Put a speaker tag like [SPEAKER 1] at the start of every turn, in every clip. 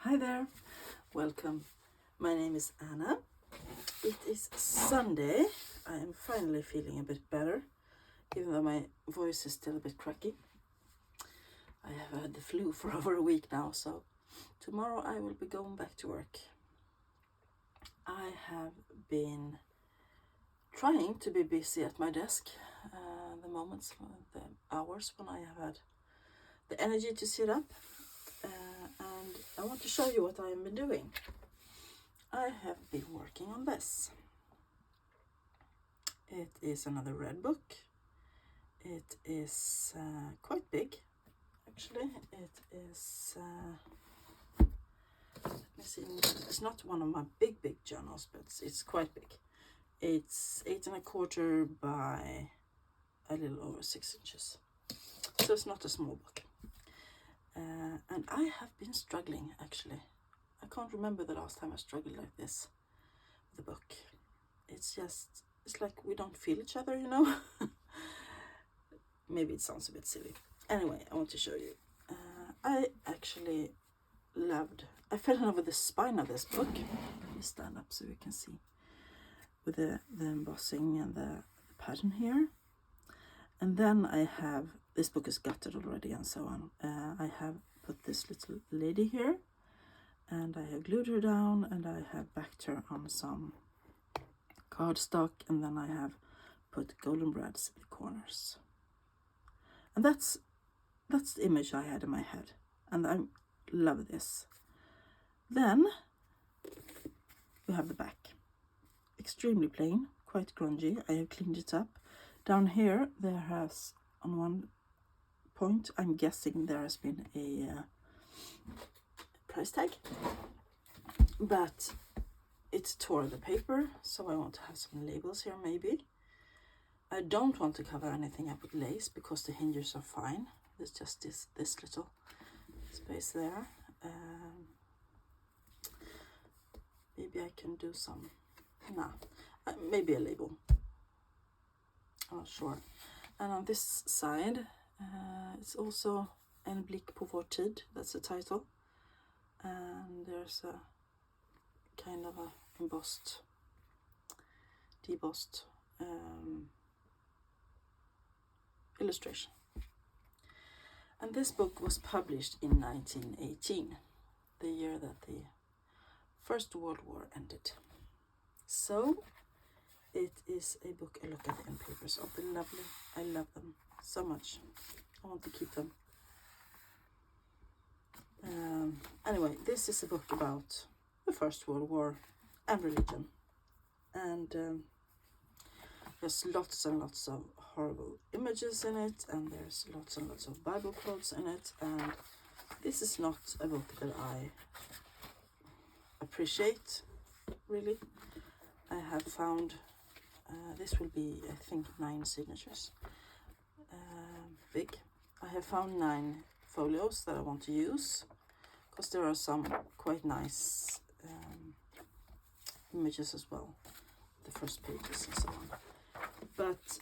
[SPEAKER 1] Hi there, welcome. My name is Anna. It is Sunday. I am finally feeling a bit better, even though my voice is still a bit cracky. I have had the flu for over a week now, so tomorrow I will be going back to work. I have been trying to be busy at my desk the moments, the hours when I have had the energy to sit up. And I want to show you what I have been doing. I have been working on this. It is another red book. It is quite big, actually. It is, let me see, it's not one of my big journals, but it's quite big. It's 8¼ by a little over 6 inches. So it's not a small book. And I have been struggling, actually. I can't remember the last time I struggled like this with a book. It's like we don't feel each other, you know? Maybe it sounds a bit silly. Anyway, I want to show you. I actually I fell in love with the spine of this book. Let me stand up so you can see. With the embossing and the pattern here. And then I have, this book is gutted already and so on. I have put this little lady here. And I have glued her down and I have backed her on some cardstock, and then I have put golden brads in the corners. And that's the image I had in my head, and I love this. Then we have the back. Extremely plain, quite grungy. I have cleaned it up. Down here there has, on one point, I'm guessing there has been a price tag, but it tore the paper, so I want to have some labels here maybe. I don't want to cover anything up with lace because the hinges are fine. There's just this little space there. Maybe I can do some, maybe a label. I'm not sure. And on this side, it's also En blick på vår tid, that's the title. And there's a kind of a debossed illustration. And this book was published in 1918, the year that the First World War ended. So it is a book. I look at the end papers of the lovely. I love them so much. I want to keep them. Anyway, this is a book about the First World War and religion. And there's lots and lots of horrible images in it, and there's lots and lots of Bible quotes in it. And this is not a book that I appreciate, really. I have found, this will be, I think, 9 signatures. Big. I have found 9 folios that I want to use, because there are some quite nice images as well, the first pages and so on. But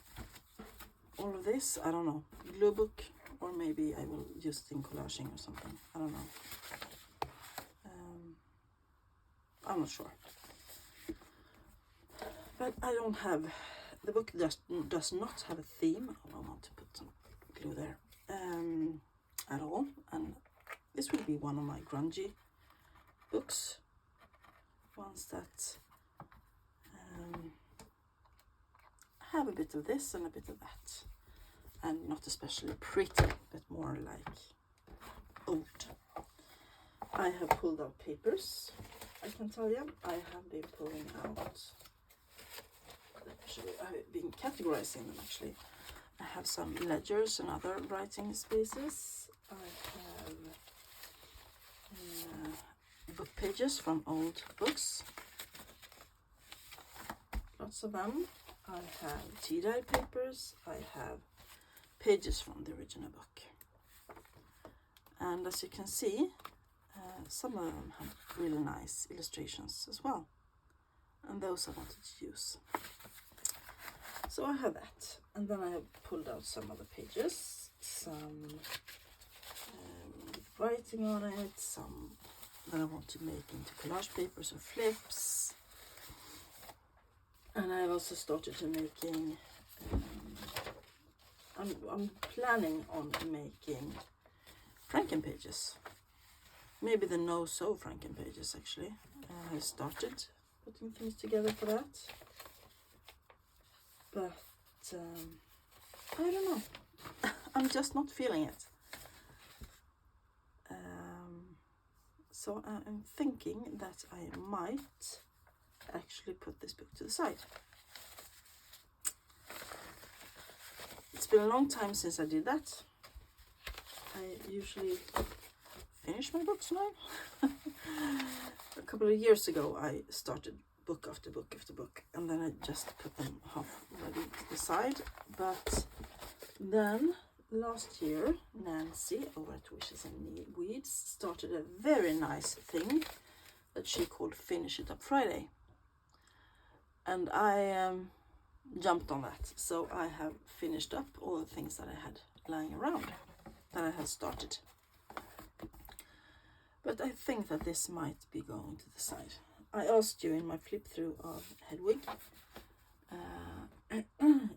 [SPEAKER 1] all of this, I don't know, glue book, or maybe I will use it in collaging or something, I don't know. I'm not sure. But I don't have, the book does not have a theme. I want to put some glue there at all. And this will be one of my grungy books, ones that have a bit of this and a bit of that, and not especially pretty, but more like old. I have pulled out papers. I can tell you, I have been pulling out. Actually, I've been categorizing them. Actually, I have some ledgers and other writing spaces. I have book pages from old books. Lots of them. I have tea-dye papers. I have pages from the original book. And as you can see, some of them have really nice illustrations as well. And those I wanted to use. So I have that. And then I have pulled out some other pages. Some writing on it, some that I want to make into collage papers or flips. And I've also started to making, I'm planning on making Franken pages. Maybe the no-sew Franken pages actually. I started putting things together for that. But I don't know. I'm just not feeling it. So I'm thinking that I might actually put this book to the side. It's been a long time since I did that. I usually finish my books now. A couple of years ago I started book after book after book, and then I just put them half ready to the side. But then last year Nancy over at Wishes and Weeds started a very nice thing that she called Finish It Up Friday, and I jumped on that. So I have finished up all the things that I had lying around that I had started. But I think that this might be going to the side. I asked you in my flip through of Hedwig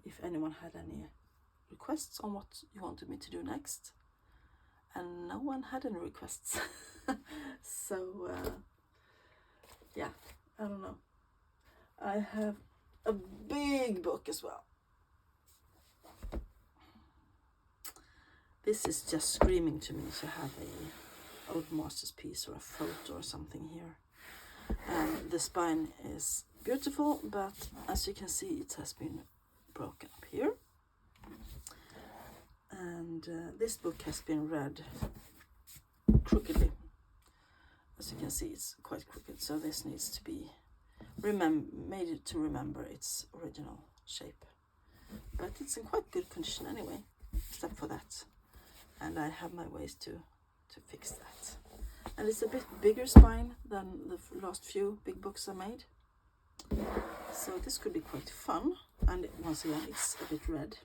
[SPEAKER 1] if anyone had any requests on what you wanted me to do next, and no one had any requests. So yeah, I don't know. I have a big book as well. This is just screaming to me to have a old master's piece or a photo or something here. And the spine is beautiful, but as you can see it has been broken up here. And this book has been read crookedly. As you can see, it's quite crooked, so this needs to be made to remember its original shape. But it's in quite good condition anyway, except for that. And I have my ways to fix that. And it's a bit bigger spine than the last few big books I made. So this could be quite fun. And once again, it's a bit red.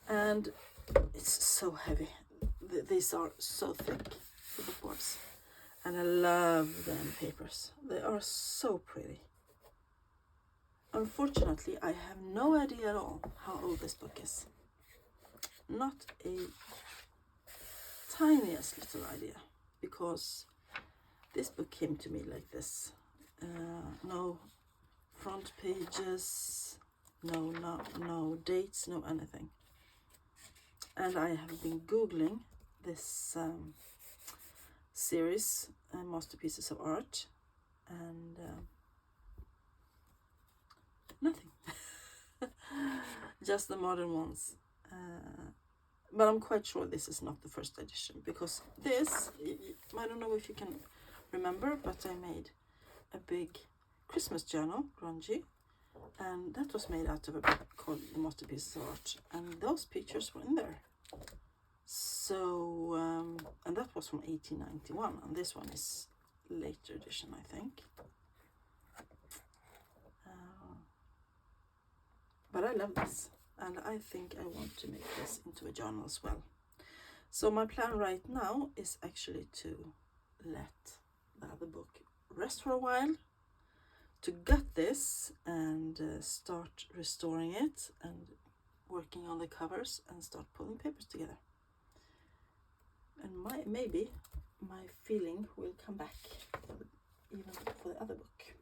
[SPEAKER 1] And it's so heavy. These are so thick, the book boards. And I love them papers. They are so pretty. Unfortunately, I have no idea at all how old this book is. Not a tiniest little idea, because this book came to me like this. No front pages, no dates, no anything. And I have been Googling this series, Masterpieces of Art, and nothing. Just the modern ones. But I'm quite sure this is not the first edition, because this, I don't know if you can remember, but I made a big Christmas journal, grungy, and that was made out of a book called The Masterpieces of Art, and those pictures were in there. So, and that was from 1891, and this one is later edition, I think. But I love this, and I think I want to make this into a journal as well. So my plan right now is actually to let the other book rest for a while, to gut this and start restoring it and working on the covers and start pulling papers together. And maybe my feeling will come back even for the other book.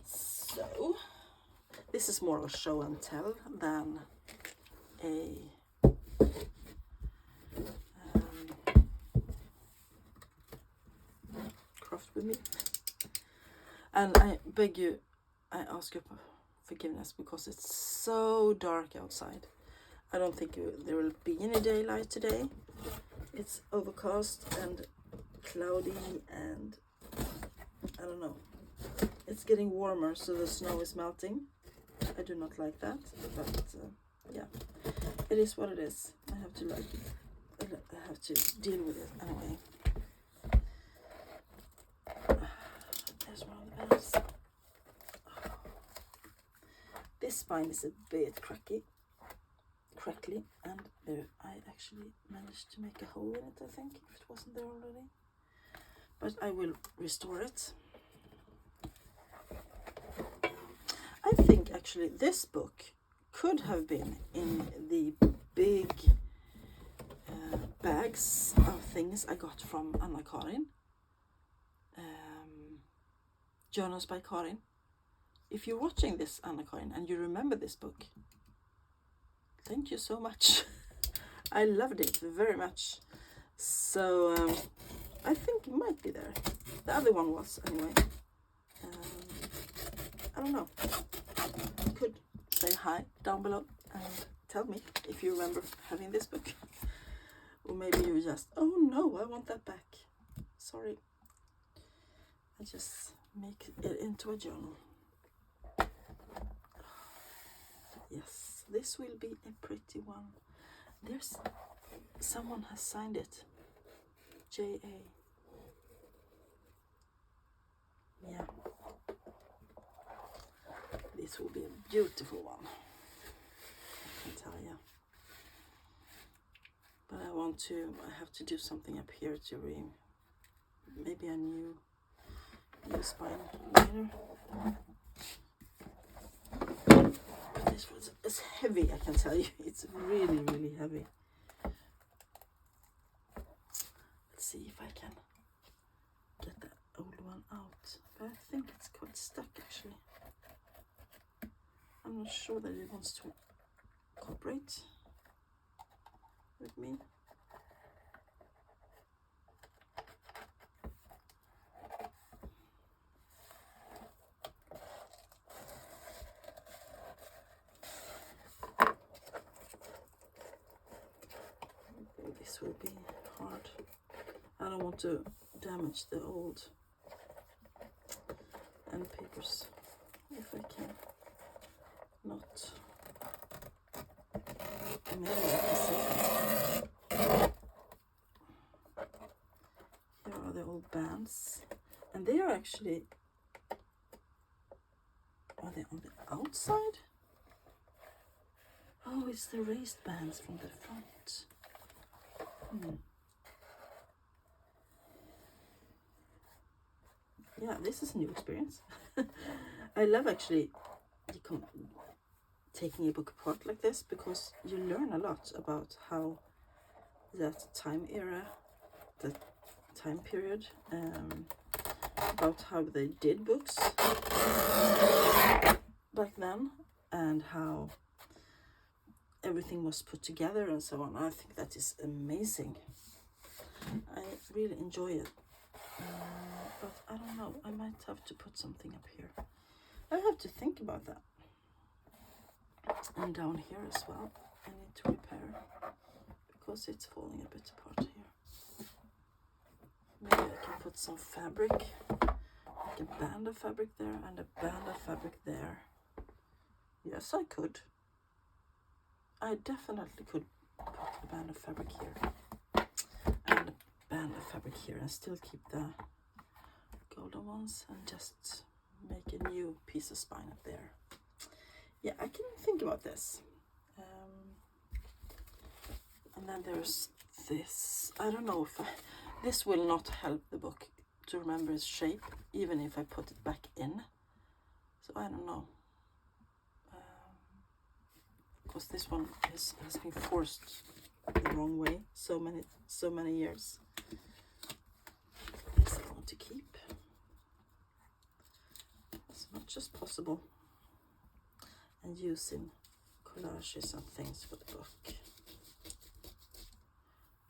[SPEAKER 1] So this is more of a show and tell than a craft with me. And I beg you, I ask you forgiveness because it's so dark outside. I don't think there will be any daylight today. It's overcast and cloudy, and I don't know. It's getting warmer, so the snow is melting. I do not like that, but yeah, it is what it is. I have to deal with it anyway. There's one of the bells. This spine is a bit crackly, and I actually managed to make a hole in it, I think, if it wasn't there already. But I will restore it. I think actually this book could have been in the big bags of things I got from Anna-Karin. Journals by Karin. If you're watching this, Anna-Karin, and you remember this book, thank you so much. I loved it very much. So I think it might be there. The other one was, anyway. I don't know. Could say hi down below and tell me if you remember having this book. Or maybe you just, oh no, I want that back. Sorry. I just make it into a journal. Yes, this will be a pretty one. There's someone has signed it. J.A. Yeah. This will be a beautiful one, I can tell you. But I have to do something up here to maybe a new spine later. But this was, it's heavy, I can tell you. It's really, really heavy. Let's see if I can get that old one out. But I think it's quite stuck actually. I'm not sure that it wants to cooperate with me. This will be hard. I don't want to damage the old end papers if I can not. Maybe I can save them. Here are the old bands, and they are actually, are they on the outside? Oh, it's the raised bands from the front. Yeah, this is a new experience. I love actually taking a book apart like this, because you learn a lot about how that time era, the time period, about how they did books back then, and how everything was put together and so on. I think that is amazing. I really enjoy it. But I don't know, I might have to put something up here. I have to think about that. And down here as well, I need to repair, because it's falling a bit apart here. Maybe I can put some fabric, like a band of fabric there and a band of fabric there. Yes, I could. I definitely could put a band of fabric here and a band of fabric here, and still keep the golden ones, and just make a new piece of spine up there. Yeah, I can think about this. And then there's this. I don't know if this will not help the book to remember its shape, even if I put it back in. So I don't know. Because this one has been forced the wrong way so many years. This I want to keep as much as possible, and using collages and things for the book.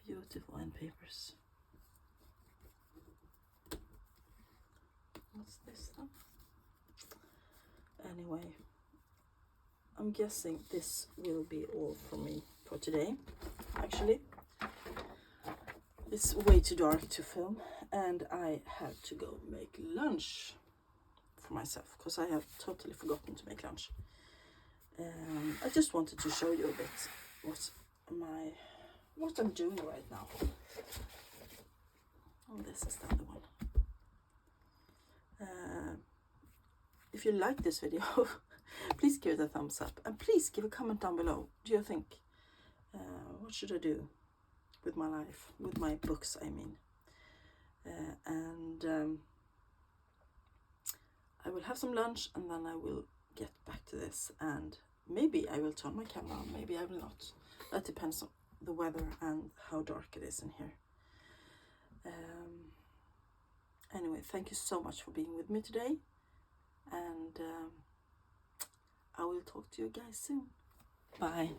[SPEAKER 1] Beautiful end papers. What's this then? Anyway, I'm guessing this will be all for me for today. Actually, it's way too dark to film, and I have to go make lunch for myself, because I have totally forgotten to make lunch. I just wanted to show you a bit what I'm doing right now. Oh, this is the other one. If you like this video, please give it a thumbs up, and please give a comment down below. Do you think what should I do with my life, with my books, I mean. And I will have some lunch and then I will get back to this, and maybe I will turn my camera on, maybe I will not. That depends on the weather and how dark it is in here. Anyway, thank you so much for being with me today, and I will talk to you guys soon. Bye.